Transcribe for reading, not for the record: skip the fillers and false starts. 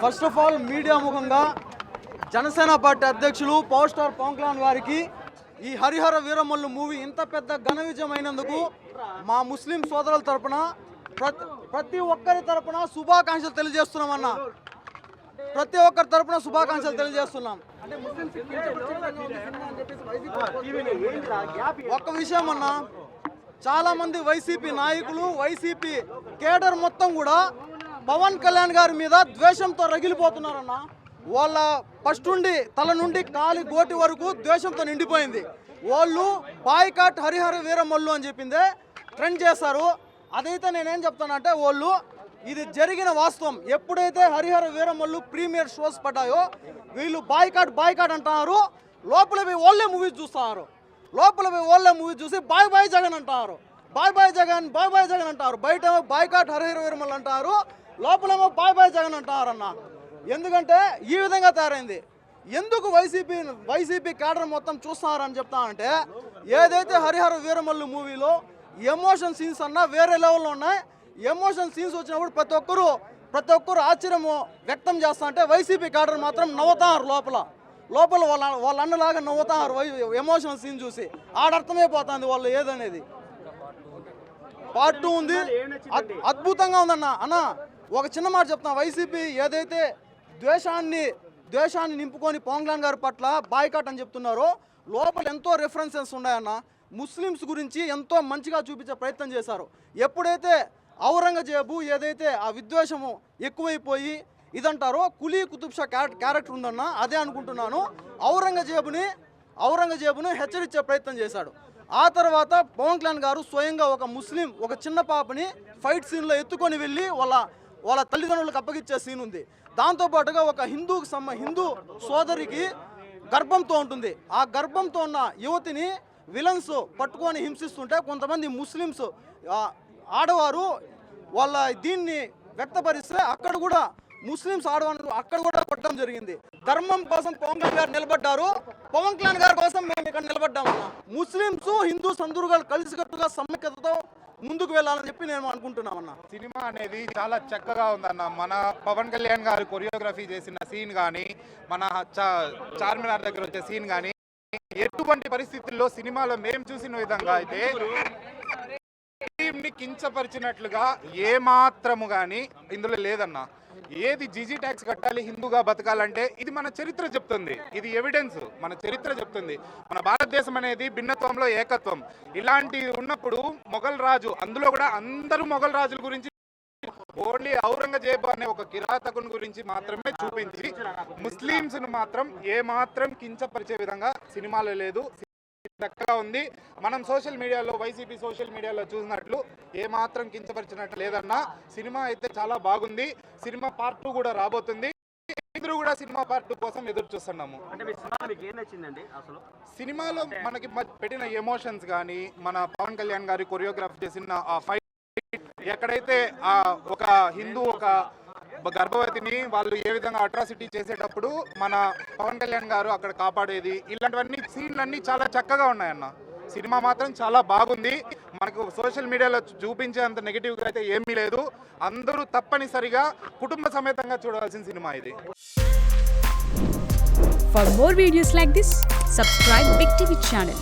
First of all media ముఖంగా Janasena party అధ్యక్షులు power star Pawan Kalyan గారికి ఈ హరిహర వీరమల్లు మూవీ ఇంత పెద్ద ఘన విజయం అయినందుకు మా ముస్లిం సోదరుల తరపున ప్రతి ఒక్కరి తరపున శుభాకాంక్షలు తెలియజేస్తున్నామన్నా. ప్రతి ఒక్కరి తరపున శుభాకాంక్షలు తెలియజేస్తున్నాం. ఒక్క విషయం అన్నా, చాలా మంది వైసీపీ నాయకులు, వైసీపీ కేడర్ మొత్తం కూడా పవన్ కళ్యాణ్ గారి మీద ద్వేషంతో రగిలిపోతున్నారన్న. వాళ్ళ ఫస్ట్ నుండి తల నుండి కాలి గోటి వరకు ద్వేషంతో నిండిపోయింది. వాళ్ళు బాయ్కాట్ హరిహర వీరమల్లు అని చెప్పిందే ట్రెండ్ చేశారు. అదైతే నేనేం చెప్తానంటే, వాళ్ళు ఇది జరిగిన వాస్తవం. ఎప్పుడైతే హరిహర వీరమల్లు ప్రీమియర్ షోస్ పడ్డాయో వీళ్ళు బాయ్కాట్ అంటున్నారు. లోపల పోయి వాళ్ళే మూవీస్ చూస్తున్నారు. లోపల పోయి వాళ్ళే మూవీస్ చూసి బాయ్ బాయ్ జగన్ అంటారు. బాయ్ బాయ్ జగన్ అంటారు. బయట బాయ్కాట్ హరిహర వీరమల్లు అంటారు, లోపలేమో బాయ్ బాయ్ జగన్ అంటారన్న. ఎందుకంటే ఈ విధంగా తయారైంది. ఎందుకు వైసీపీ క్యాడర్ మొత్తం చూస్తున్నారని చెప్తానంటే, ఏదైతే హరిహర వీరమల్లు మూవీలో ఎమోషన్ సీన్స్ అన్నా వేరే లెవెల్లో ఉన్నాయి. ఎమోషన్ సీన్స్ వచ్చినప్పుడు ప్రతి ఒక్కరు ఆశ్చర్యము వ్యక్తం చేస్తా అంటే, వైసీపీ క్యాడర్ మాత్రం నవ్వుతారు. లోపల వాళ్ళ అన్నలాగా నవ్వుతారు ఎమోషనల్ సీన్ చూసి. ఆడర్థమైపోతుంది వాళ్ళు ఏదనేది. పార్ట్ 2 ఉంది, అద్భుతంగా ఉందన్న. అన్న ఒక చిన్న మాట చెప్తాను, వైసీపీ ఏదైతే ద్వేషాన్ని నింపుకొని పవన్ కళ్యాణ్ గారి పట్ల బాయ్కాట్ అని చెప్తున్నారో, లోపల ఎంతో రెఫరెన్సెస్ ఉన్నాయన్న. ముస్లిమ్స్ గురించి ఎంతో మంచిగా చూపించే ప్రయత్నం చేశారు. ఎప్పుడైతే ఔరంగజేబు ఏదైతే ఆ విద్వేషము ఎక్కువైపోయి ఇదంటారో, కులీ కుతుబ్ షా క్యారెక్టర్ ఉందన్న, అదే అనుకుంటున్నాను. ఔరంగజేబును హెచ్చరించే ప్రయత్నం చేశాడు. ఆ తర్వాత పవన్ కళ్యాణ్ గారు స్వయంగా ఒక చిన్న పాపని ఫైట్ సీన్లో ఎత్తుకొని వెళ్ళి వాళ్ళ తల్లిదండ్రులకు అప్పగిచ్చే సీన్ ఉంది. దాంతోపాటుగా ఒక హిందూ సోదరికి గర్భంతో ఉంటుంది. ఆ గర్భంతో ఉన్న యువతిని విలన్స్ పట్టుకొని హింసిస్తుంటే కొంతమంది ముస్లిమ్స్ ఆడవారు వాళ్ళ దీన్ని వ్యక్తపరిస్తే అక్కడ కూడా ముస్లిమ్స్ ఆడవారు అక్కడ కూడా కొట్టడం జరిగింది. ధర్మం కోసం పవన్ కళ్యాణ్ గారు నిలబడ్డారు. పవన్ కళ్యాణ్ గారి కోసం మేము ఇక్కడ నిలబడ్డామన్నా. ముస్లిమ్స్ హిందూస్ అందరూ కలిసికట్టుగా సమైక్యతతో ముందుకు వెళ్ళాలని చెప్పి నేను అనుకుంటున్నామన్నా. సినిమా అనేది చాలా చక్కగా ఉందన్న. మన పవన్ కళ్యాణ్ గారు కొరియోగ్రఫీ చేసిన సీన్ కానీ, మన చార్మినార్ దగ్గర వచ్చే సీన్ కానీ, ఎటువంటి పరిస్థితుల్లో సినిమాలో మేము చూసిన విధంగా అయితే ని కించపరిచినట్లుగా ఏ మాత్రము కానీ ఇందులో లేదన్న. ఏది జీజీ ట్యాక్స్ కట్టాలి హిందూగా బతకాలంటే ఇది మన చరిత్ర చెప్తుంది. ఇది ఎవిడెన్స్, మన చరిత్ర చెప్తుంది. మన భారతదేశం అనేది భిన్నత్వంలో ఏకత్వం. ఇలాంటి ఉన్నప్పుడు మొఘల్ రాజు, అందులో కూడా అందరూ మొఘల్ రాజుల గురించి, ఓన్లీ ఔరంగజేబు అనే ఒక కిరాతకుని గురించి మాత్రమే చూపించి ముస్లింస్ ను మాత్రం ఏ మాత్రం కించపరిచే విధంగా సినిమాలో లేదు. చక్కగా ఉంది. మనం సోషల్ మీడియాలో, వైసీపీ సోషల్ మీడియాలో చూసినట్లు ఏ మాత్రం కించపరిచినట్టు లేదన్నా. సినిమా అయితే చాలా బాగుంది. సినిమా పార్ట్ 2 కూడా రాబోతుంది. అందరూ కూడా సినిమా పార్ట్ 2 కోసం ఎదురు చూస్తున్నాము. సినిమాలో మనకి పెట్టిన ఎమోషన్స్ కానీ, మన పవన్ కళ్యాణ్ గారి కొరియోగ్రాఫ్ చేసిన ఆ ఫైట్, ఎక్కడైతే ఒక హిందూ ఒక గర్భవతిని వాళ్ళు ఏ విధంగా అట్రాసిటీ చేసేటప్పుడు మన పవన్ కళ్యాణ్ గారు అక్కడ కాపాడేది, ఇలాంటివన్నీ సీన్లన్నీ చాలా చక్కగా ఉన్నాయన్న. సినిమా మాత్రం చాలా బాగుంది. మనకు సోషల్ మీడియాలో చూపించేంత నెగిటివ్గా అయితే ఏమీ లేదు. అందరూ తప్పనిసరిగా కుటుంబ సమేతంగా చూడాల్సిన సినిమా ఇది. For more videos like this, subscribe Big TV channel.